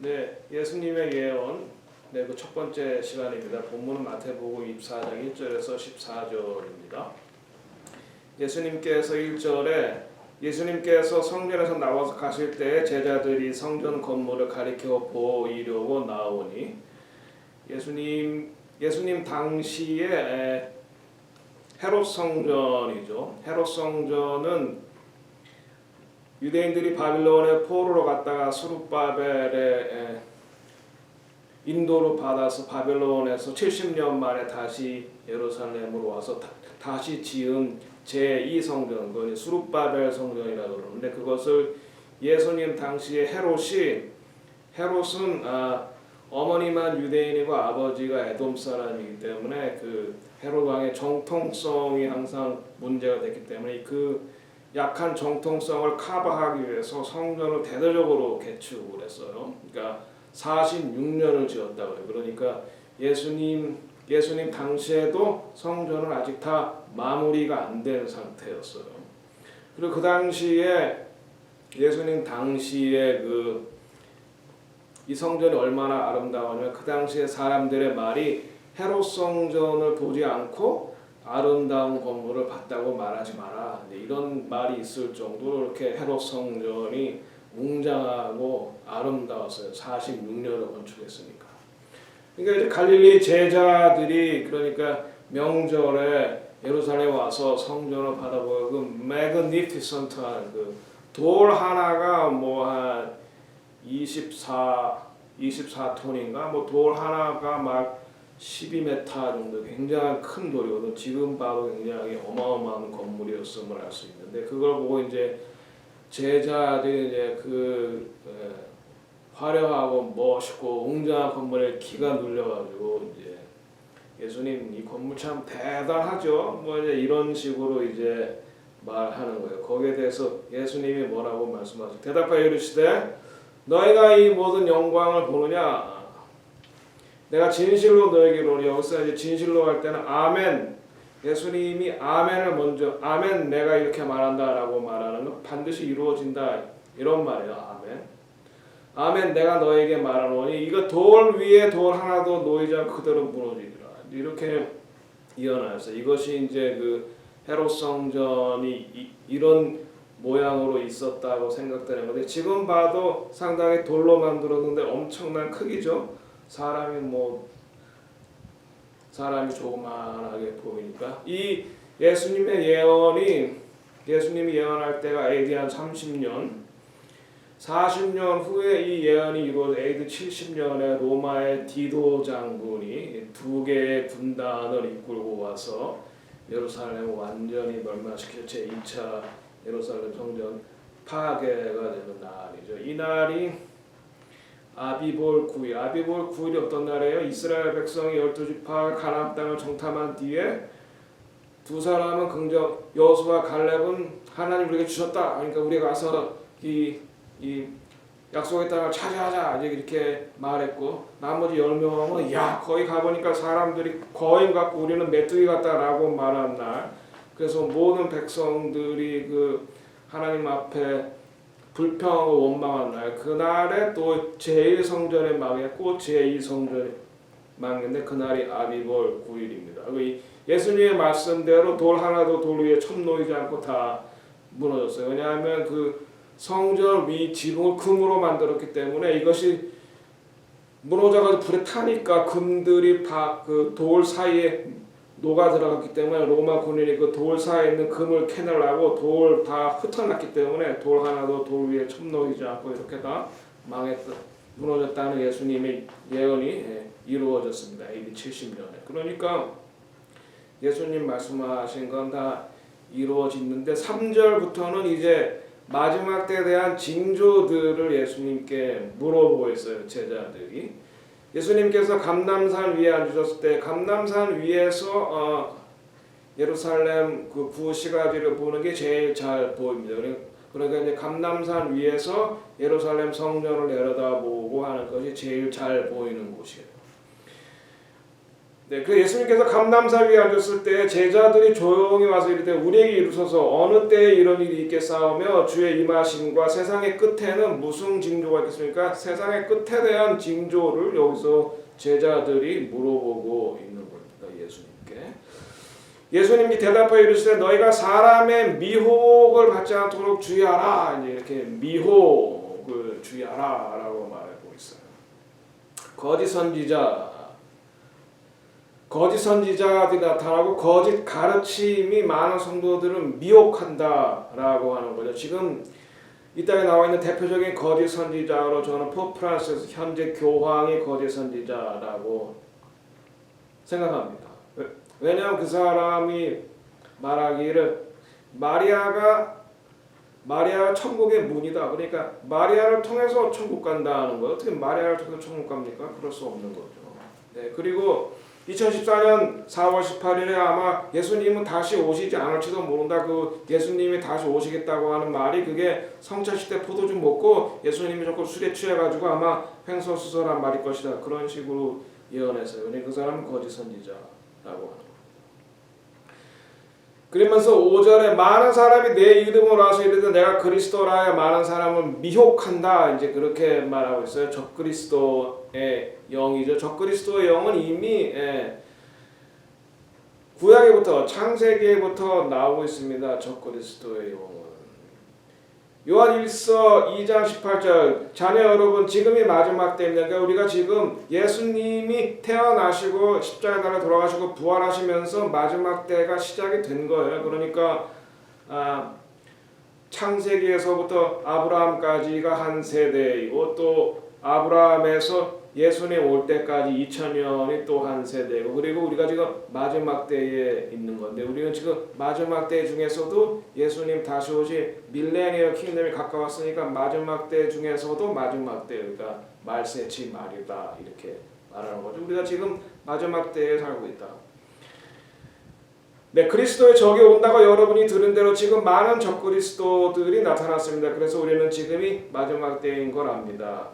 네, 예수님의 예언. 네, 그 첫 번째 시간입니다. 본문은 마태복음 24장 1절에서 14절입니다. 예수님께서 성전에서 나와서 가실 때 제자들이 성전 건물을 가리켜 보이려고 나오니 예수님 당시에 헤롯 성전이죠. 헤롯 성전은 유대인들이 바빌론에 포로로 갔다가 스룹바벨의 인도로 받아서 바빌론에서 70년 만에 다시 예루살렘으로 와서 다시 지은 제2성전, 그건 스룹바벨 성전이라고 그러는데, 그것을 예수님 당시에 헤롯은 어머니만 유대인이고 아버지가 에돔 사람이기 때문에 그 헤롯 왕의 정통성이 항상 문제가 됐기 때문에 그 약한 정통성을 커버하기 위해서 성전을 대대적으로 개축을 했어요. 그러니까 46년을 지었다고 해요. 그러니까 예수님 당시에도 성전은 아직 다 마무리가 안 된 상태였어요. 그리고 그 당시에 예수님 당시에 이 성전이 얼마나 아름다웠냐면, 그 당시에 사람들의 말이 헤롯 성전을 보지 않고 아름다운 건물을 봤다고 말하지 마라, 이런 말이 있을 정도로 이렇게 헤롯 성전이 웅장하고 아름다웠어요. 46년을 건축했으니까. 그러니까 이제 갈릴리 제자들이 그러니까 명절에 예루살렘 와서 성전을 받아보고 그 매그니피선트한 그 돌 하나가 뭐 한 24톤인가 뭐 돌 하나가 막 12m 정도 굉장히 큰 돌이거든. 지금 봐도 굉장히 어마어마한 건물이었음을 알 수 있는데, 그걸 보고 이제 제자들이 이제 화려하고 멋있고 웅장한 건물에 기가 눌려가지고 이제 예수님 이 건물 참 대단하죠. 뭐 이제 이런 식으로 이제 말하는 거예요. 거기에 대해서 예수님이 뭐라고 말씀하세요? 대답하여 이르시되 너희가 이 모든 영광을 보느냐? 내가 진실로 너에게 이르노니. 여기서 이제 진실로 할 때는 아멘. 예수님이 아멘을 먼저, 아멘 내가 이렇게 말한다라고 말하는 건 반드시 이루어진다 이런 말이에요. 아멘. 아멘 내가 너에게 말하노니 이거 돌 위에 돌 하나도 놓이지 않고 그대로 무너지리라. 이렇게 예언하였어요. 이것이 이제 그 헤롯 성전이 이런 모양으로 있었다고 생각되는 건데, 지금 봐도 상당히 돌로 만들었는데 엄청난 크기죠. 사람이 조그만하게 보이니까. 이 예수님의 예수님이 예언할 때가 AD 한 30년, 40년 후에 이 예언이 이루어져 AD 70년에 로마의 디도 장군이 2개의 군단을 이끌고 와서 예루살렘을 완전히 멸망시켜 제2차 예루살렘 성전 파괴가 되는 날이죠. 이 날이 아비볼 9일. 아비볼 9일이 어떤 날이에요? 이스라엘 백성이 12지파 가나안 땅을 정탐한 뒤에 두 사람은 여호수아 갈렙은 하나님 우리에게 주셨다, 그러니까 우리가 가서 이 약속의 땅을 차지하자 이렇게 말했고, 나머지 10명은 거기 가보니까 사람들이 거인 같고 우리는 메뚜기 같다라고 말한 날. 그래서 모든 백성들이 그 하나님 앞에 불평하고 원망한 날, 그날에 또 제1성전에 망했고 제2성전에 망했는데 그날이 아비볼 9일입니다. 예수님의 말씀대로 돌 하나도 돌 위에 첨놓이지 않고 다 무너졌어요. 왜냐하면 그 성전 위 지붕을 금으로 만들었기 때문에 이것이 무너져가지고 불에 타니까 금들이 다 그 돌 사이에 녹아 들어갔기 때문에 로마 군인이 그 돌 사이에 있는 금을 캐내려고 돌 다 흩어놨기 때문에 돌 하나도 돌 위에 첨놓이지 않고 이렇게 다 무너졌다는 예수님의 예언이 이루어졌습니다. AD 70년에. 그러니까 예수님 말씀하신 건 다 이루어지는데 3절부터는 이제 마지막 때에 대한 징조들을 예수님께 물어보고 있어요. 제자들이. 예수님께서 감람산 위에 앉으셨을 때 감람산 위에서 예루살렘 그 구시가지를 보는 게 제일 잘 보입니다. 그러니까 이제 감람산 위에서 예루살렘 성전을 내려다보고 하는 것이 제일 잘 보이는 곳이에요. 네, 그 예수님께서 감람산 위에 앉았을 때 제자들이 조용히 와서 이르되 우리에게 이르소서 어느 때에 이런 일이 있겠사오며 주의 임하심과 세상의 끝에는 무슨 징조가 있겠습니까? 세상의 끝에 대한 징조를 여기서 제자들이 물어보고 있는 겁니다. 예수님께. 예수님이 대답하여 이르시되 너희가 사람의 미혹을 받지 않도록 주의하라. 이제 이렇게 미혹을 주의하라라고 말하고 있어요. 거짓 선지자들이 나타나고 거짓 가르침이 많은 성도들은 미혹한다라고 하는 거죠. 지금 이 땅에 나와 있는 대표적인 거짓 선지자로 저는 포프 프란시스 현재 교황이 거짓 선지자라고 생각합니다. 왜냐하면 그 사람이 말하기를 마리아가 천국의 문이다. 그러니까 마리아를 통해서 천국 간다는 거예요. 어떻게 마리아를 통해서 천국 갑니까? 그럴 수 없는 거죠. 네, 그리고 2014년 4월 18일에 아마 예수님은 다시 오시지 않을지도 모른다. 그 예수님이 다시 오시겠다고 하는 말이 그게 성찬식 때 포도주 먹고 예수님이 조금 술에 취해가지고 아마 횡설수설한 말일 것이다. 그런 식으로 예언했어요. 그러니까 그 사람은 거짓 선지자라고 하는 거예요. 그러면서 5절에 많은 사람이 내 이름으로 와서 이르되 내가 그리스도라 하여 많은 사람을 미혹한다. 이제 그렇게 말하고 있어요. 적그리스도의 영이죠. 적그리스도의 영은 이미 구약에부터 창세기에부터 나오고 있습니다. 적그리스도의 영은. 요한일서 2장 18절 자녀 여러분 지금이 마지막 때입니다. 그러니까 우리가 지금 예수님이 태어나시고 십자가에 달려 돌아가시고 부활하시면서 마지막 때가 시작이 된 거예요. 그러니까 창세기에서부터 아브라함까지가 한 세대이고 또 아브라함에서 예수님 올 때까지 2000년이 또 한 세대고 그리고 우리가 지금 마지막 때에 있는 건데 우리는 지금 마지막 때 중에서도 예수님 다시 오시 밀레니얼 킹덤이 가까웠으니까 마지막 때 중에서도 마지막 때 그러니까 말세치 말이다 이렇게 말하는 거죠. 우리가 지금 마지막 때에 살고 있다. 네, 그리스도의 적이 온다고 여러분이 들은 대로 지금 많은 적그리스도들이 나타났습니다. 그래서 우리는 지금이 마지막 때인 걸 압니다.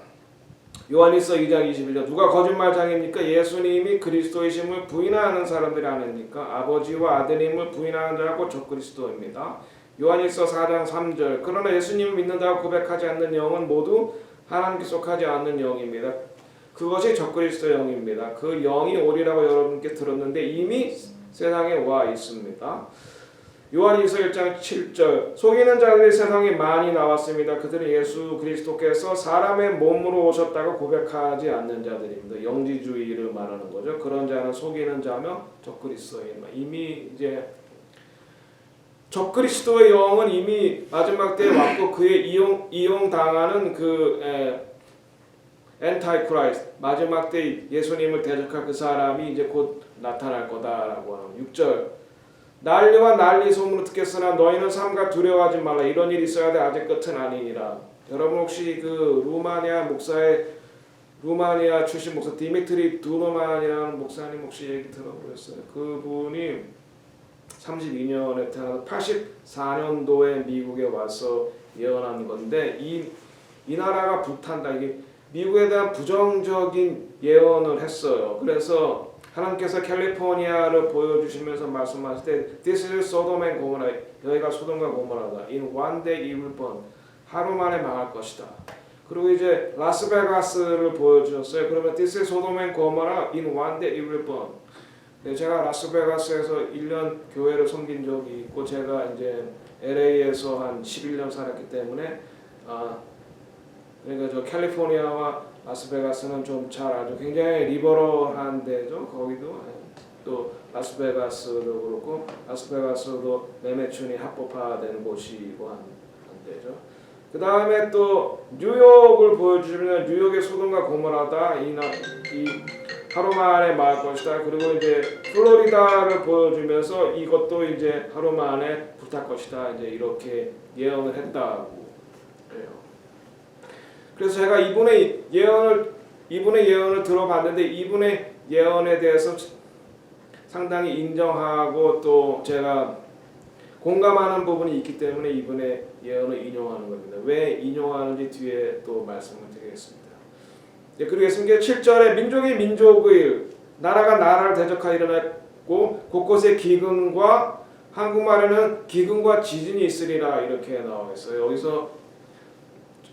요한일서 2장 21절 누가 거짓말장입니까? 예수님이 그리스도이심을 부인하는 사람들이 아닙니까? 아버지와 아드님을 부인하는 자고 적그리스도입니다. 요한일서 4장 3절 그러나 예수님을 믿는다고 고백하지 않는 영은 모두 하나님께 속하지 않는 영입니다. 그것이 적그리스도 영입니다. 그 영이 오리라고 여러분께 들었는데 이미 세상에 와 있습니다. 요한일서 1장 7절 속이는 자들이 세상에 많이 나왔습니다. 그들은 예수 그리스도께서 사람의 몸으로 오셨다고 고백하지 않는 자들입니다. 영지주의를 말하는 거죠. 그런 자는 속이는 자며 적그리스도인 이미 이제 적그리스도의 영은 이미 마지막 때에 왔고 그의 이용당하는 그 엔타이크라이스트 마지막 때 예수님을 대적할 그 사람이 이제 곧 나타날 거다라고 하는 6절 난리와 난리 소문을 듣겠으나 너희는 삼가 두려워하지 말라. 이런 일이 있어야 돼. 아직 끝은 아니니라. 여러분 혹시 그 루마니아 출신 목사 디미트리 두노만이라는 목사님 혹시 얘기 들어보셨어요? 그분이 32년에 태어나서 84년도에 미국에 와서 예언한 건데 이 나라가 불탄다. 이게 미국에 대한 부정적인 예언을 했어요. 그래서 하나님께서 캘리포니아를 보여주시면서 말씀하실 때 This is Sodom and Gomorrah. 여기가 소돔과 고모라다. In one day it will burn. 하루 만에 망할 것이다. 그리고 이제 라스베가스를 보여주셨어요. 그러면 This is Sodom and Gomorrah. In one day it will burn. 네, 제가 라스베가스에서 1년 교회를 섬긴 적이 있고 제가 이제 LA에서 한 11년 살았기 때문에 그러니까 저 캘리포니아와 라스베가스는 좀 잘 알죠. 굉장히 리버럴한 데죠. 거기도 또 라스베가스도 그렇고 라스베가스도 매매춘이 합법화되는 곳이고 한 데죠. 그 다음에 또 뉴욕을 보여주시면 뉴욕의 소돔과 고모라다 이 하루 만에 망할 것이다. 그리고 이제 플로리다를 보여주면서 이것도 이제 하루 만에 불탈 것이다. 이제 이렇게 예언을 했다고 해요. 그래서 제가 이분의 예언을 들어봤는데 이분의 예언에 대해서 상당히 인정하고 또 제가 공감하는 부분이 있기 때문에 이분의 예언을 인용하는 겁니다. 왜 인용하는지 뒤에 또 말씀을 드리겠습니다. 그리고 예수님께서 7절에 민족이 민족을 나라가 나라를 대적하여 일어났고 곳곳에 기근과 한국말에는 기근과 지진이 있으리라 이렇게 나와 있어요. 여기서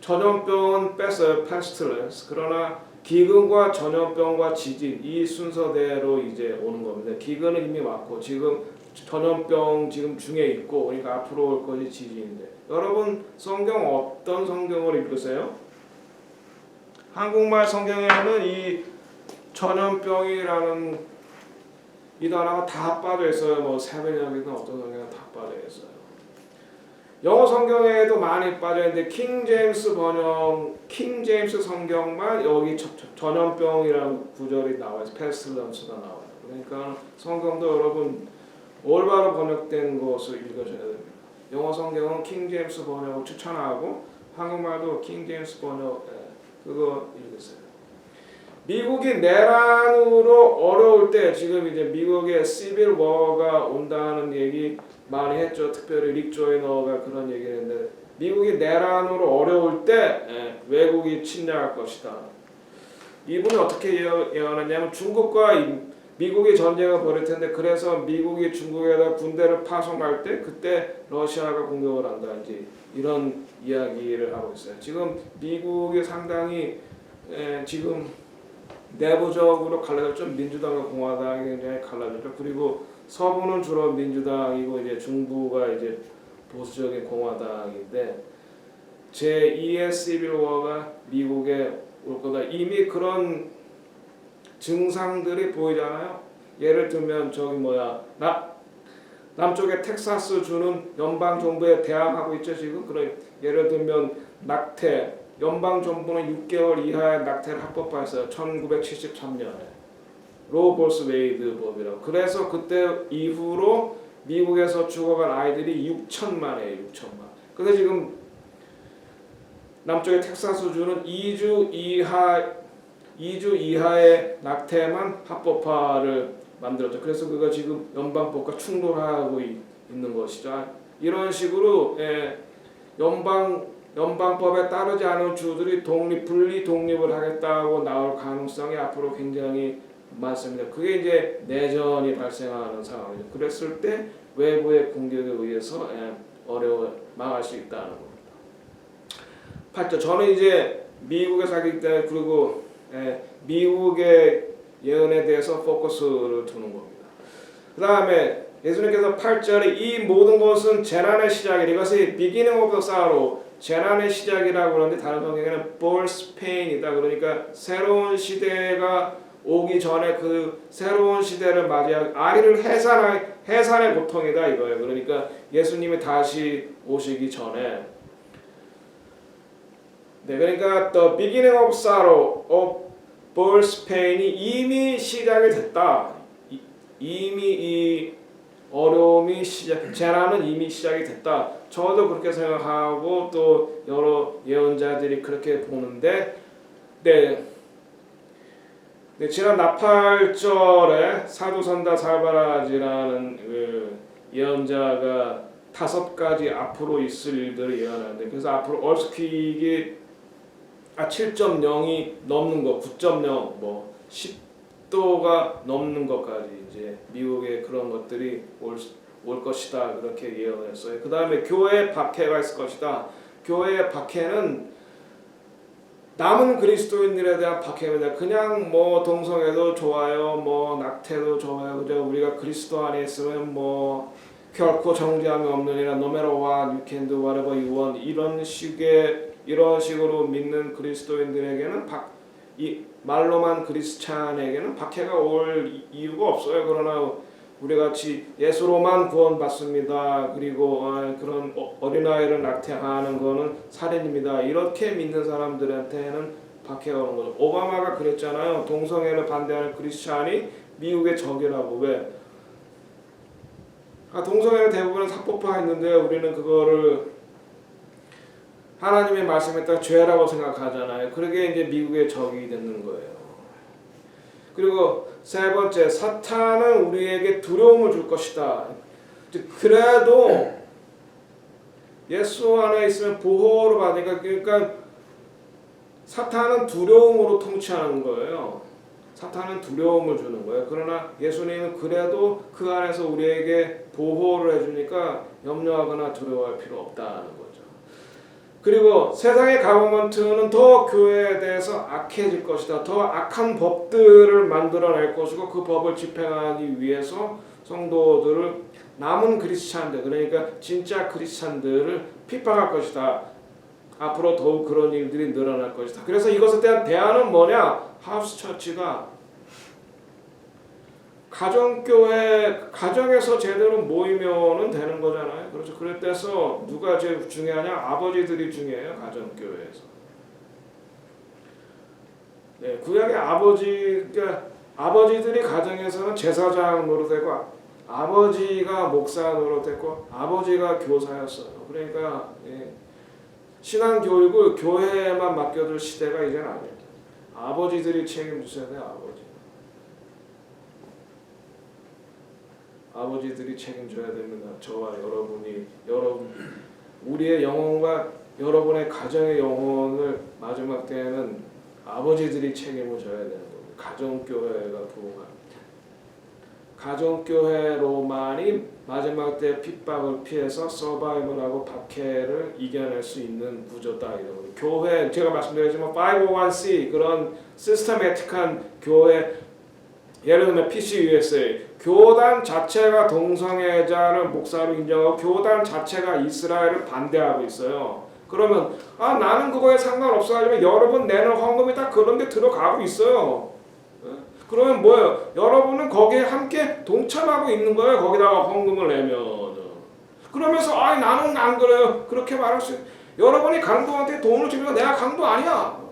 전염병은 뺐어요. pestilence. 그러나 기근과 전염병과 지진 이 순서대로 이제 오는 겁니다. 기근은 이미 왔고 지금 전염병 지금 중에 있고 그러니까 앞으로 올 것이 지진인데 여러분 성경 어떤 성경을 읽으세요? 한국말 성경에는 이 전염병이라는 이 단어가 다 빠져 있어요. 뭐 세번역이든 어떤 성경에 다 빠져 있어요. 영어 성경에도 많이 빠져 있는데 킹 제임스 번역, 킹 제임스 성경만 여기 전염병이라는 구절이 나와 있어요. pestilence 나와요. 그러니까 성경도 여러분 올바로 번역된 것을 읽으셔야 됩니다. 영어 성경은 킹 제임스 번역을 추천하고 한국말도 킹 제임스 번역 그거 읽으세요. 미국이 내란으로 어려울 때 지금 이제 미국의 시빌 워가 온다는 얘기 많이 했죠. 특별히 릭 조이너가 그런 얘기를 했는데 미국이 내란으로 어려울 때 외국이 침략할 것이다. 이분이 어떻게 예언했냐면 중국과 미국이 전쟁을 벌일 텐데 그래서 미국이 중국에다 군대를 파송할 때 그때 러시아가 공격을 한다. 이제 이런 이야기를 하고 있어요. 지금 미국이 상당히 지금 내부적으로 갈라졌죠. 민주당과 공화당이 굉장히 갈라졌죠. 그리고 서부는 주로 민주당이고 이제 중부가 이제 보수적인 공화당인데 제2의 시빌 워가 미국에 올 거다. 이미 그런 증상들이 보이잖아요. 예를 들면 저기 남쪽에 텍사스 주는 연방 정부에 대항하고 있죠 지금. 그런 예를 들면 낙태 연방 정부는 6개월 이하의 낙태를 합법화했어요. 1973년에 로 볼스 웨이드 법이라고. 그래서 그때 이후로 미국에서 죽어간 아이들이 6천만이에요. 6천만. 근데 지금 남쪽의 텍사스 주는 2주 이하의 낙태만 합법화를 만들었죠. 그래서 그가 지금 연방법과 충돌하고 있는 것이죠. 이런 식으로 연방법에 따르지 않은 주들이 분리 독립을 하겠다고 나올 가능성이 앞으로 굉장히 많습니다. 그게 이제 내전이 발생하는 상황이죠. 그랬을 때 외부의 공격에 의해서 망할 수 있다는 겁니다. 8절 저는 이제 미국에 살기 때문에 그리고 미국의 예언에 대해서 포커스를 두는 겁니다. 그 다음에 예수님께서 8절에 이 모든 것은 재난의 시작이라 이것이 beginning of the sorrow 재난의 시작이라고 그러는데 다른 성경에는 birth pain이다. 그러니까 새로운 시대가 오기 전에 그 새로운 시대를 맞이할 아이를 해산의 고통이다 이거예요. 그러니까 예수님이 다시 오시기 전에 그러니까 the beginning of sorrow of birth pain이 이미 시작이 됐다. 이미 이 어려움이 재난은 이미 시작이 됐다. 저도 그렇게 생각하고 또 여러 예언자들이 그렇게 보는데 지난 나팔절에 사두선다 살바라지라는 그 예언자가 5가지 앞으로 있을 일들을 예언하는데 그래서 앞으로 얼스퀵이 7.0이 넘는 거, 9.0 뭐 10도가 넘는 것까지 이제 미국의 그런 것들이 올 것이다 그렇게 예언했어요. 그 다음에 교회에 박해가 있을 것이다. 교회의 박해는 남은 그리스도인들에 대한 박해입니다. 그냥 뭐 동성애도 좋아요, 뭐 낙태도 좋아요. 그죠? 우리가 그리스도 안에 있으면 뭐 결코 정죄함이 없느니라. No matter what, you can do whatever you want. 이런 식으로 믿는 그리스도인들에게는 말로만 크리스찬에게는 박해가 올 이유가 없어요. 그러나 우리 같이 예수로만 구원받습니다. 그리고 그런 어린아이를 낙태하는 거는 살인입니다. 이렇게 믿는 사람들한테는 박해가 오는 거죠. 오바마가 그랬잖아요. 동성애를 반대하는 크리스찬이 미국의 적이라고. 왜? 동성애는 대부분은 합법화했는데 우리는 그거를 하나님의 말씀에 따라 죄라고 생각하잖아요. 그러게 이제 미국의 적이 되는 거예요. 그리고 세 번째, 사탄은 우리에게 두려움을 줄 것이다. 그래도 예수 안에 있으면 보호를 받으니까 그러니까 사탄은 두려움으로 통치하는 거예요. 사탄은 두려움을 주는 거예요. 그러나 예수님은 그래도 그 안에서 우리에게 보호를 해주니까 염려하거나 두려워할 필요 없다는 거죠. 그리고 세상의 가버먼트는 더 교회에 대해서 악해질 것이다. 더 악한 법들을 만들어낼 것이고 그 법을 집행하기 위해서 성도들을 남은 크리스찬들, 그러니까 진짜 크리스찬들을 핍박할 것이다. 앞으로 더욱 그런 일들이 늘어날 것이다. 그래서 이것에 대한 대안은 뭐냐? 하우스 처치가 가정교회, 가정에서 제대로 모이면은 되는 거잖아요. 그렇죠. 그래서 누가 제일 중요하냐? 아버지들이 중요해요. 가정교회에서. 네, 구약의 그러니까 아버지들이 가정에서는 제사장 노릇했고, 아버지가 목사 노릇했고, 아버지가 교사였어요. 그러니까 신앙 교육을 교회에만 맡겨둘 시대가 이제는 아니에요. 아버지들이 책임지셔야 돼요. 아버지들이 책임져야 됩니다. 저와 여러분이 우리의 영혼과 여러분의 가정의 영혼을 마지막 때에는 아버지들이 책임을 져야 되는 겁니다. 가정교회가 부흥합니다. 가정교회로만이 마지막 때 핍박을 피해서 서바이벌하고 박해를 이겨낼 수 있는 구조다. 이런 교회, 제가 말씀드렸지만 501c 그런 시스테매틱한 교회, 예를 들면 PCUSA, 교단 자체가 동성애자를 목사로 인정하고 교단 자체가 이스라엘을 반대하고 있어요. 그러면 나는 그거에 상관없어 하지만 여러분 내는 헌금이 다 그런 게 들어가고 있어요. 그러면 뭐예요? 여러분은 거기에 함께 동참하고 있는 거예요. 거기다가 헌금을 내면. 그러면서 나는 안 그래요. 그렇게 말할 수 여러분이 강도한테 돈을 주면 내가 강도 아니야.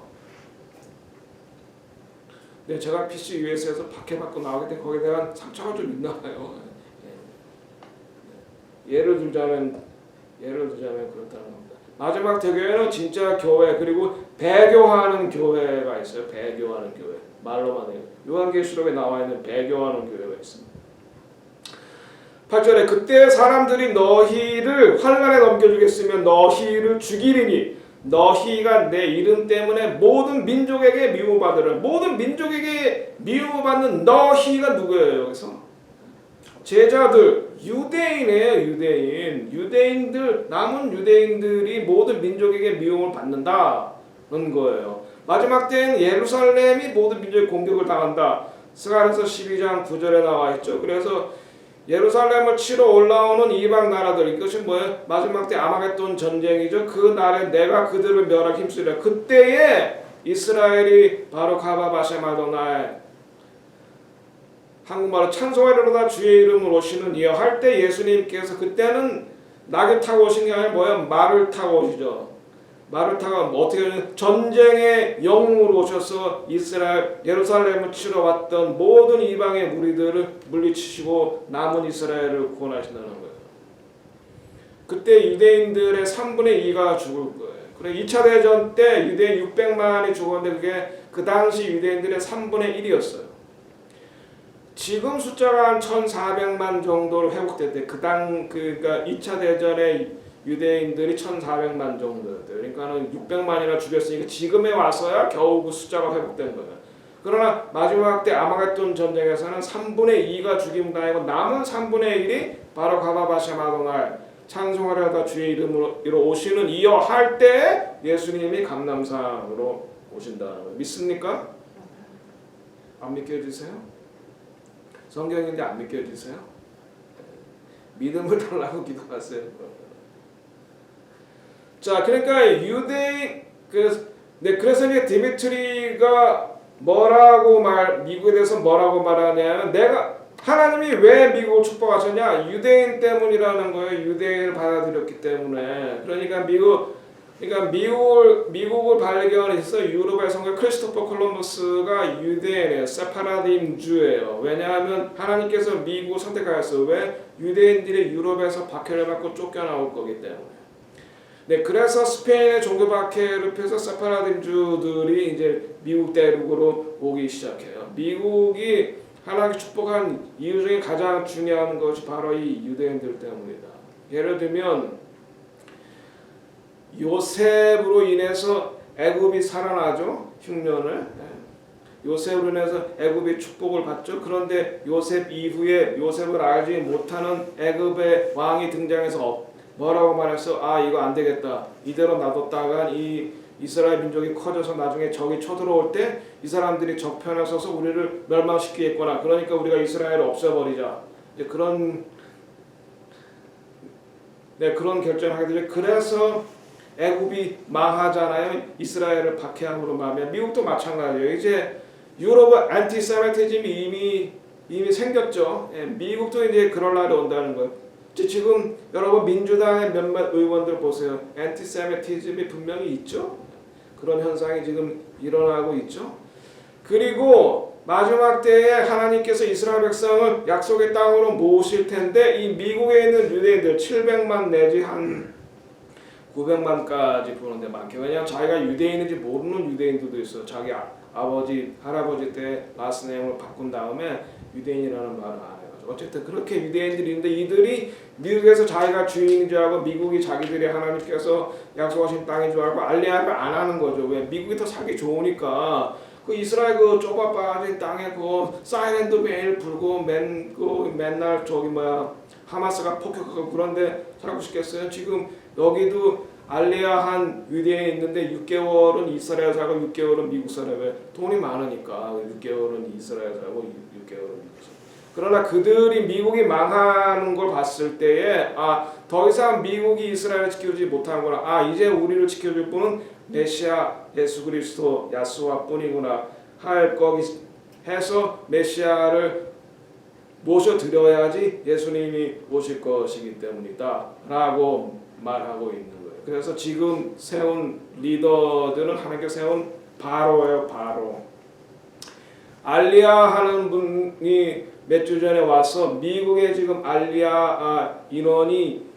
네, 제가 PCUS에서 박해받고 나오기 때문에 거기에 대한 상처가 좀 있나 봐요. 예를 들자면 그렇다는 겁니다. 마지막 대교회는 진짜 교회, 그리고 배교하는 교회가 있어요. 배교하는 교회. 말로만 해요. 요한계시록에 나와 있는 배교하는 교회가 있습니다. 8절에 그때 사람들이 너희를 환난에 넘겨주겠으며 너희를 죽이리니 너희가 내 이름 때문에 모든 민족에게 미움받으라. 모든 민족에게 미움받는 너희가 누구예요? 여기서 제자들, 유대인이에요. 유대인들, 남은 유대인들이 모든 민족에게 미움을 받는다는 거예요. 마지막 때는 예루살렘이 모든 민족의 공격을 당한다. 스가랴서 12장 9절에 나와 있죠. 그래서 예루살렘을 치러 올라오는 이방 나라들, 이것이 뭐예요? 마지막 때 아마겟돈 전쟁이죠. 그 날에 내가 그들을 멸하기 힘쓰리라. 그때에 이스라엘이 바로 가바바셈 아도나이, 한국말로 찬송하리로다 주의 이름으로 오시는 이여 할 때 예수님께서 그때는 낙을 타고 오신 게 아니라 뭐예요? 말을 타고 오시죠. 말을 타고 어떻게 전쟁의 영웅으로 오셔서 이스라엘 예루살렘을 치러 왔던 모든 이방의 무리들을 물리치시고 남은 이스라엘을 구원하신다는 거예요. 그때 유대인들의 3분의 2가 죽을 거예요. 그래 2차 대전 때 유대인 600만이 죽었는데 그게 그 당시 유대인들의 3분의 1이었어요. 지금 숫자가 한 1,400만 정도로 회복됐대. 그러니까 2차 대전에 유대인들이 1,400만 정도였대요. 그러니까는 600만이나 죽였으니까 지금에 와서야 겨우 그 숫자가 회복된 거예요. 그러나 마지막 때 아마겟돈 전쟁에서는 3분의 2가 죽임을 당하고 남은 3분의 1이 바로 가바바셈 아도나이 찬송하려다 주의 이름으로 오시는 이여 할 때 예수님이 감람산으로 오신다는 거예요. 믿습니까? 안 믿겨지세요? 성경인데 안 믿겨지세요? 믿음을 달라고 기도하세요. 자, 그러니까 유대인 그래서 이제 디미트리가 미국에 대해서 뭐라고 말하냐면 하나님이 왜 미국을 축복하셨냐? 유대인 때문이라는 거예요. 유대인을 받아들였기 때문에. 그러니까 미국을 발견해서 유럽의 성경 크리스토퍼 콜럼버스가 유대인이에요. 세파라딤 주예요. 왜냐하면 하나님께서 미국을 선택하셨어요. 왜? 유대인들이 유럽에서 박해를 받고 쫓겨나올 거기 때문에. 네, 그래서 스페인의 종교 박해를 피해서 세파라딤주들이 이제 미국 대륙으로 오기 시작해요. 미국이 하나님께 축복한 이유 중에 가장 중요한 것이 바로 이 유대인들 때문이다. 예를 들면 요셉으로 인해서 애굽이 살아나죠. 흉년을. 요셉으로 인해서 애굽이 축복을 받죠. 그런데 요셉 이후에 요셉을 알지 못하는 애굽의 왕이 등장해서 뭐라고 말했어? 아, 이거 안 되겠다. 이대로 놔뒀다가 이 이스라엘 민족이 커져서 나중에 적이 쳐들어올 때 이 사람들이 적편에 서서 우리를 멸망시키겠구나. 그러니까 우리가 이스라엘을 없애버리자. 이제 그런 결정을 하게 되죠. 그래서 애굽이 망하잖아요. 이스라엘을 박해함으로 말하면 미국도 마찬가지예요. 이제 유럽은 안티세미티즘이 이미 생겼죠. 미국도 이제 그럴 날이 온다는 거예요. 지금 여러분 민주당의 몇몇 의원들 보세요. 안티세미티즘이 분명히 있죠. 그런 현상이 지금 일어나고 있죠. 그리고 마지막 때에 하나님께서 이스라엘 백성을 약속의 땅으로 모으실 텐데 이 미국에 있는 유대인들 700만 내지 한 900만까지 보는데 많게. 왜냐하면 자기가 유대인인지 모르는 유대인들도 있어요. 자기 아버지, 할아버지 때 라스 네임을 바꾼 다음에 유대인이라는 말을 안 해요. 어쨌든 그렇게 유대인들이 있는데 이들이 미국에서 자기가 주인인 줄 알고 미국이 자기들이 하나님께서 약속하신 땅인 줄 알고 알리아를 안 하는 거죠. 왜? 미국이 더 살기 좋으니까. 그 이스라엘 그 좁아 빠진 땅에 그 사이렌도 매일 불고 맨날 하마스가 폭격하고 그런데 살고 싶겠어요? 지금 여기도 알리아한 유대인이 있는데 6개월은 이스라엘 살고 6개월은 미국 살아요. 돈이 많으니까 6개월은 이스라엘 살고 6개월은 미국 살아요. 그러나 그들이 미국이 망하는 걸 봤을 때에 더 이상 미국이 이스라엘을 지켜주지 못하는구나. 이제 우리를 지켜줄 분은 메시아 예수 그리스도 야수와뿐이구나 할 거기 해서 메시아를 모셔드려야지 예수님이 오실 것이기 때문이다 라고 말하고 있는 거예요. 그래서 지금 세운 리더들은 하나님께서 세운 바로예요. 바로. 알리아 하는 분이 몇 주 전에 와서 미국의 지금 알리아 인원이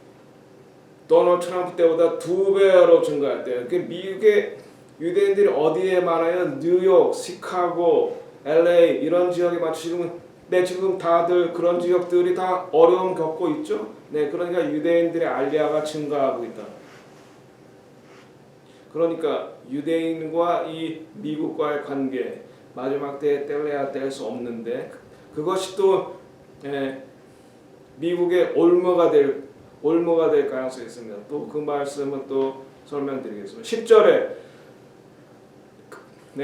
도널드 트럼프 때보다 2배로 증가했대요. 미국의 유대인들이 어디에 많아요? 뉴욕, 시카고, LA 이런 지역에 맞추시면 지금 다들 그런 지역들이 다 어려움 겪고 있죠. 그러니까 유대인들의 알리아가 증가하고 있다. 그러니까 유대인과 이 미국과의 관계 마지막 때에 뗄래야 뗄 수 없는데 그것이 또 미국의 올무가 될 가능성이 있습니다. 또 그 말씀은 또 설명드리겠습니다. 10절에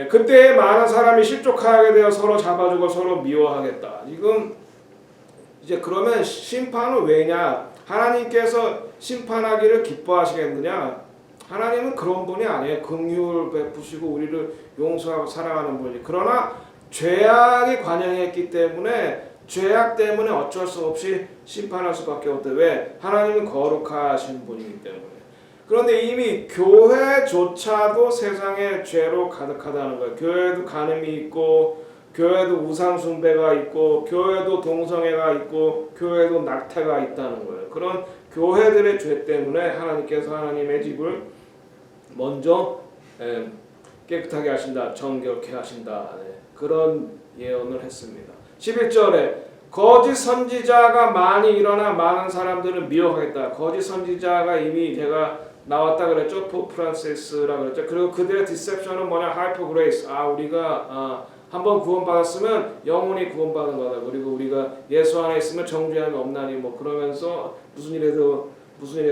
그때 많은 사람이 실족하게 되어 서로 잡아주고 서로 미워하겠다. 지금 이제 그러면 심판은 왜냐? 하나님께서 심판하기를 기뻐하시겠느냐? 하나님은 그런 분이 아니에요. 긍휼 베푸시고 우리를 용서하고 사랑하는 분이. 그러나 죄악이 관영했기 때문에 죄악 때문에 어쩔 수 없이 심판할 수밖에 없다. 왜? 하나님은 거룩하신 분이기 때문에. 그런데 이미 교회조차도 세상에 죄로 가득하다는 거예요. 교회도 간음이 있고 교회도 우상 숭배가 있고 교회도 동성애가 있고 교회도 낙태가 있다는 거예요. 그런 교회들의 죄 때문에 하나님께서 하나님의 집을 먼저 깨끗하게 하신다. 정결케 하신다. 그런 예언을 했습니다. 11절에 거짓 선지자가 많이 일어나 많은 사람들을 미워하겠다. 거짓 선지자가 이미 제가 나왔다 그랬죠. 포프 프란시스라 그랬죠. 그리고 그들의 디셉션은 뭐냐? 하이퍼 그레이스. 우리가 한번 구원받았으면 영원히 구원받은 거다. 그리고 우리가 예수 안에 있으면 정죄함이 없나니 그러면서 무슨 일에도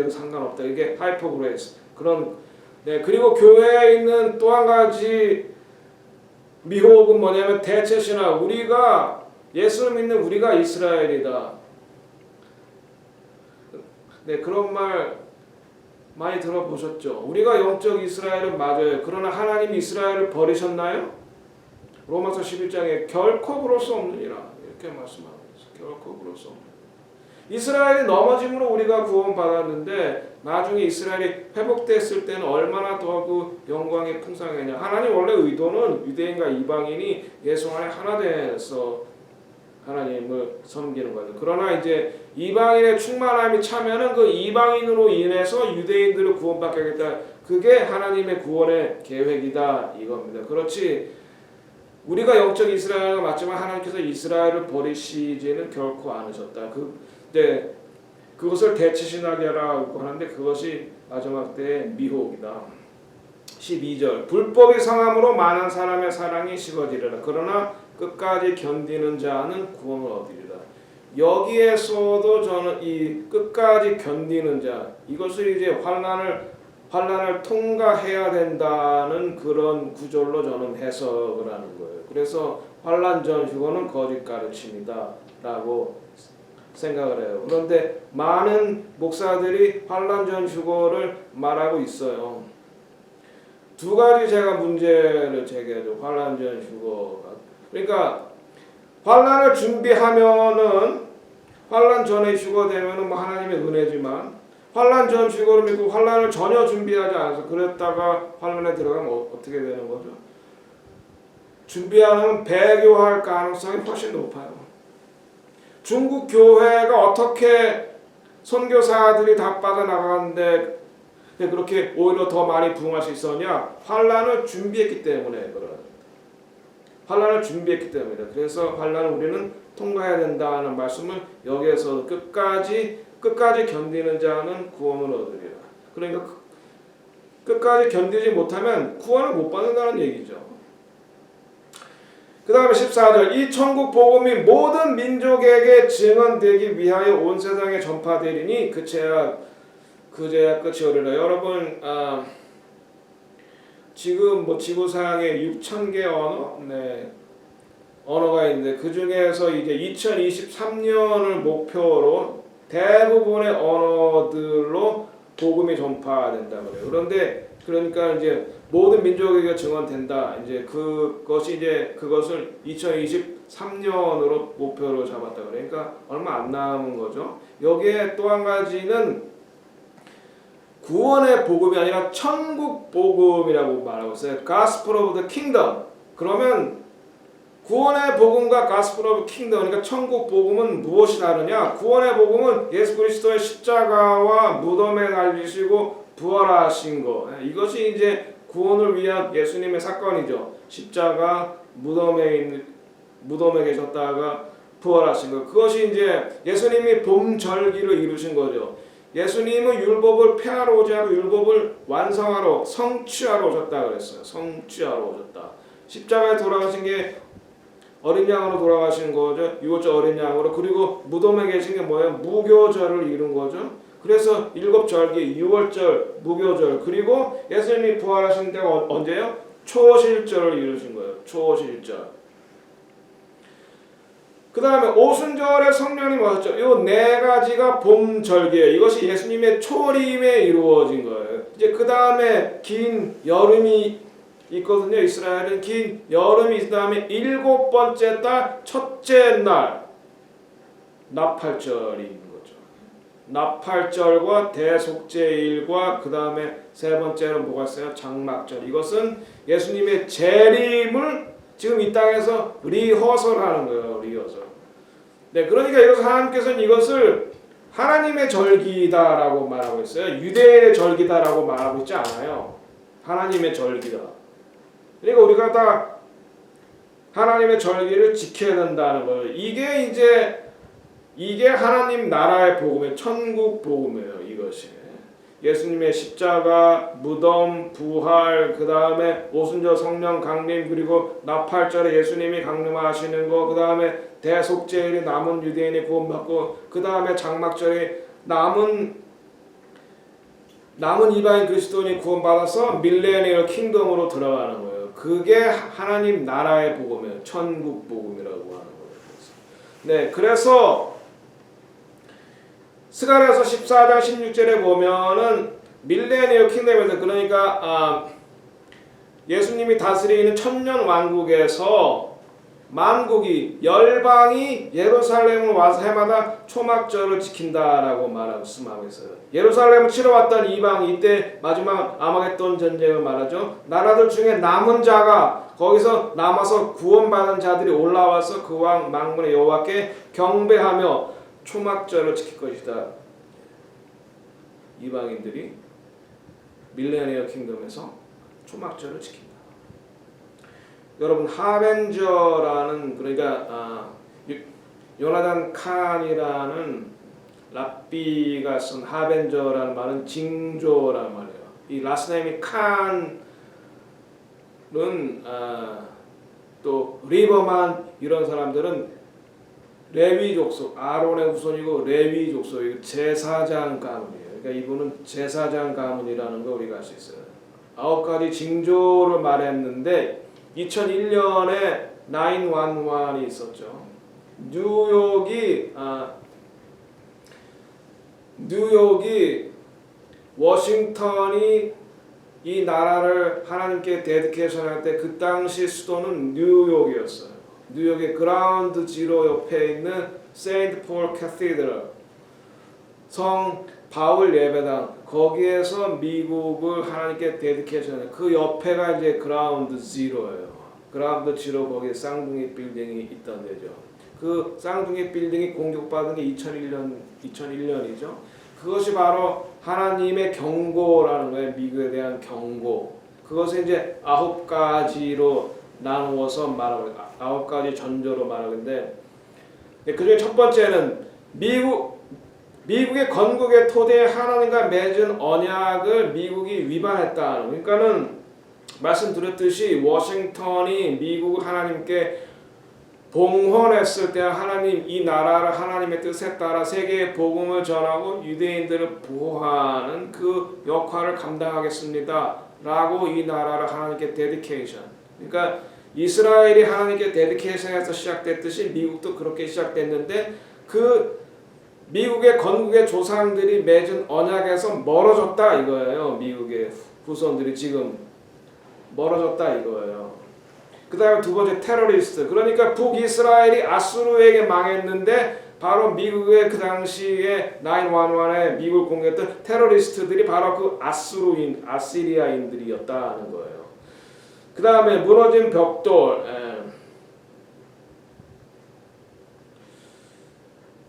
상관없다. 이게 하이퍼 그레이스. 그리고 교회에 있는 또 한 가지 미혹은 뭐냐면 대체 신앙. 우리가 예수를 믿는 우리가 이스라엘이다. 그런 말 많이 들어보셨죠? 우리가 영적 이스라엘은 맞아요. 그러나 하나님이 이스라엘을 버리셨나요? 로마서 11장에 결코 그럴 수 없느니라 이렇게 말씀하고 있어요. 결코 그럴 수 없느니라. 이스라엘이 넘어짐으로 우리가 구원받았는데 나중에 이스라엘이 회복됐을 때는 얼마나 더 그 영광이 풍성했냐. 하나님 원래 의도는 유대인과 이방인이 예수 안에 하나 돼서 하나님을 섬기는 거죠. 그러나 이제 이방인의 충만함이 차면은 그 이방인으로 인해서 유대인들을 구원받게 하겠다. 그게 하나님의 구원의 계획이다 이겁니다. 그렇지 우리가 영적 이스라엘과 맞지만 하나님께서 이스라엘을 버리시지는 결코 않으셨다. 그것을 대치신학이라고 하는데 그것이 마지막 때의 미혹이다. 12절 불법이 성함으로 많은 사람의 사랑이 식어지리라. 그러나 끝까지 견디는 자는 구원을 얻으리라. 여기에서도 저는 이 끝까지 견디는 자 이것을 이제 환난을 통과해야 된다는 그런 구절로 저는 해석을 하는 거예요. 그래서 환난 전 휴거는 거짓 가르침이다라고 생각을 해요. 그런데 많은 목사들이 환난 전 휴거를 말하고 있어요. 두 가지 제가 문제를 제기하죠. 환난 전 휴거가. 그러니까 환난을 준비하면은 환난 전에 휴거되면은 뭐 하나님의 은혜지만 환난 전 휴거를 믿고 환난을 전혀 준비하지 않아서 그랬다가 환난에 들어가면 어떻게 되는 거죠? 준비 안 하면 배교할 가능성이 훨씬 높아요. 중국 교회가 어떻게 선교사들이 다 빠져나가는데 그렇게 오히려 더 많이 부흥할 수 있었냐? 환난을 준비했기 때문에 그런. 환난을 준비했기 때문이다. 그래서 환난을 우리는 통과해야 된다는 말씀을 여기에서 끝까지 견디는 자는 구원을 얻으리라. 그러니까 끝까지 견디지 못하면 구원을 못 받는다는 얘기죠. 그 다음에 14절 이 천국 복음이 모든 민족에게 증언되기 위하여 온 세상에 전파되리니 그제야 끝이 오리라. 여러분 지금 뭐 지구상에 6,000개 언어가 있는데 그 중에서 이제 2023년을 목표로 대부분의 언어들로 복음이 전파된다 그래요. 그런데 그러니까 이제 모든 민족에게 증언된다. 이제 그것을 2023년으로 목표로 잡았다 그러니까 얼마 안 남은 거죠. 여기에 또 한 가지는 구원의 복음이 아니라 천국 복음이라고 말하고 있어요. Gospel of the Kingdom. 그러면 구원의 복음과 Gospel of the Kingdom, 그러니까 천국 복음은 무엇이 다르냐? 구원의 복음은 예수 그리스도의 십자가와 무덤에 달리시고 부활하신 거. 이것이 이제 구원을 위한 예수님의 사건이죠. 십자가 무덤에 계셨다가 부활하신 거. 그것이 이제 예수님이 봄절기를 이루신 거죠. 예수님은 율법을 폐하러 오지 않고 율법을 완성하러 성취하러 오셨다 그랬어요. 성취하러 오셨다. 십자가에 돌아가신 게 어린 양으로 돌아가신 거죠. 유월절 어린 양으로. 그리고 무덤에 계신 게 뭐예요? 무교절을 이룬 거죠. 그래서 7절기, 유월절, 무교절. 그리고 예수님이 부활하신 때가 언제요? 초실절을 이루신 거예요. 초실절. 그 다음에 오순절에 성령님 오셨죠. 이 네 가지가 봄절기예요. 이것이 예수님의 초림에 이루어진 거예요. 이제 그 다음에 긴 여름이 있거든요. 이스라엘은 긴 여름이 있은 다음에 7번째 달 첫째 날 나팔절인 거죠. 나팔절과 대속죄일과 그 다음에 세 번째로 뭐가 있어요? 장막절. 이것은 예수님의 재림을 지금 이 땅에서 리허설하는 거예요. 리허설. 네, 그러니까 이것을 하나님께서는 이것을 하나님의 절기다라고 말하고 있어요. 유대인의 절기다라고 말하고 있지 않아요. 하나님의 절기다. 그러니까 우리가 다 하나님의 절기를 지켜야 된다는 거예요. 이게 하나님 나라의 복음이에요. 천국 복음이에요. 이것이. 예수님의 십자가, 무덤, 부활, 그 다음에 오순절 성령 강림, 그리고 나팔절에 예수님이 강림하시는 거, 그 다음에 대속죄일에 남은 유대인이 구원받고, 그 다음에 장막절에 남은 이방인 그리스도인이 구원받아서 밀레니얼 킹덤으로 들어가는 거예요. 그게 하나님 나라의 복음이에요. 천국 복음이라고 하는 거예요. 네, 그래서 스가랴서 14장 16절에 보면은 밀레니얼 킹덤에서 그러니까 예수님이 다스리는 천년 왕국에서 만국이 열방이 예루살렘을 와서 해마다 초막절을 지킨다라고 말씀하고 있어요. 예루살렘을 치러 왔던 이방이 이때 마지막 아마겟돈 전쟁을 말하죠. 나라들 중에 남은 자가 거기서 남아서 구원받은 자들이 올라와서 그 왕 망군의 여호와께 경배하며 초막절을 지킬 것이다. 이방인들이 밀레니얼 킹덤에서 초막절을 지킨다. 여러분 하벤저라는 그러니까 요나단 칸이라는 랍비가 쓴 하벤저라는 말은 징조란 말이에요. 이 라스네임이 칸 또 리버만 이런 사람들은 레위 족속, 아론의 후손이고 레위 족속, 제사장 가문이에요. 그러니까 이분은 제사장 가문이라는 거 우리가 알 수 있어요. 9가지 징조를 말했는데 2001년에 911이 있었죠. 뉴욕이 워싱턴이 이 나라를 하나님께 데디케이션할 때 그 당시 수도는 뉴욕이었어요. 뉴욕의 그라운드 지로 옆에 있는 세인트 폴 캐시드럴 성 바울 예배당 거기에서 미국을 하나님께 데디케이션 그 옆에가 이제 그라운드 지로예요. 그라운드 지로 거기에 쌍둥이 빌딩이 있던 데죠. 그 쌍둥이 빌딩이 공격받은 게 2001년이죠. 그것이 바로 하나님의 경고라는 거예요. 미국에 대한 경고. 그것을 이제 9가지로 나누어서 말하고 9가지 전조로 말하는데 그중에 첫 번째는 미국의 건국의 토대에 하나님과 맺은 언약을 미국이 위반했다. 그러니까는 말씀드렸듯이 워싱턴이 미국을 하나님께 봉헌했을 때 하나님 이 나라를 하나님의 뜻에 따라 세계에 복음을 전하고 유대인들을 보호하는 그 역할을 감당하겠습니다. 라고 이 나라를 하나님께 데디케이션. 그러니까 이스라엘이 하나님께 데디케이션에서 시작됐듯이 미국도 그렇게 시작됐는데 그 미국의 건국의 조상들이 맺은 언약에서 멀어졌다 이거예요. 미국의 후손들이 지금 멀어졌다 이거예요. 그 다음에 두 번째 테러리스트. 그러니까 북이스라엘이 아수르에게 망했는데 바로 미국의 그 당시에 911에 미국을 공격했던 테러리스트들이 바로 그 아시리아인들이었다는 거예요. 그 다음에 무너진 벽돌.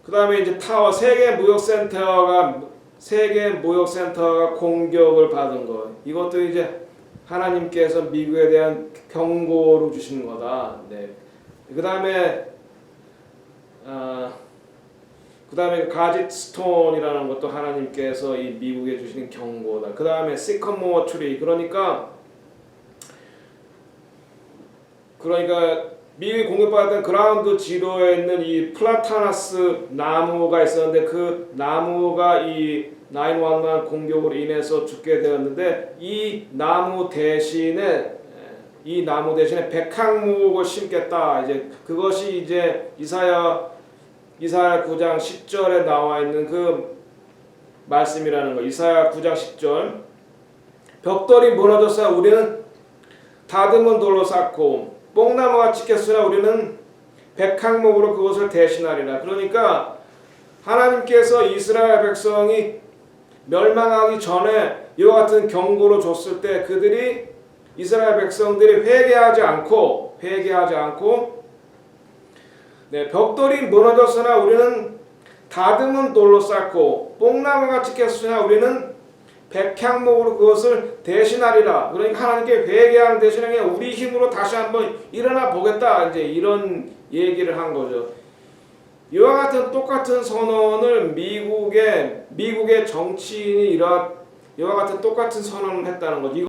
그 다음에 이제 타워 세계 무역센터가 공격을 받은 거. 이것도 이제 하나님께서 미국에 대한 경고로 주시는 거다. 네. 그 다음에 가짓스톤이라는 것도 하나님께서 이 미국에 주시는 경고다. 그 다음에 시커모어 트리. 그러니까 미국이 공격받았던 그라운드 지로에 있는 이 플라타나스 나무가 있었는데 그 나무가 이 911 공격으로 인해서 죽게 되었는데 이 나무 대신에 백향목을 심겠다. 이제 그것이 이제 이사야 9장 10절에 나와 있는 그 말씀이라는 거. 이사야 9장 10절. 벽돌이 무너졌으나 우리는 다듬은 돌로 쌓고 뽕나무가 찍혔으나 우리는 백향목으로 그것을 대신하리라. 그러니까 하나님께서 이스라엘 백성이 멸망하기 전에 이와 같은 경고를 줬을 때 그들이 이스라엘 백성들이 회개하지 않고 벽돌이 무너졌으나 우리는 다듬은 돌로 쌓고 뽕나무가 찍혔으나 우리는 백향목으로 그것을 대신하리라. 그러니까 하나님께 회개하는 대신에 우리 힘으로 다시 한번 일어나 보겠다. 이제 이런 얘기를 한 거죠. 이와 같은 똑같은 선언을 미국의 정치인이 이와 같은 똑같은 선언을 했다는 거죠.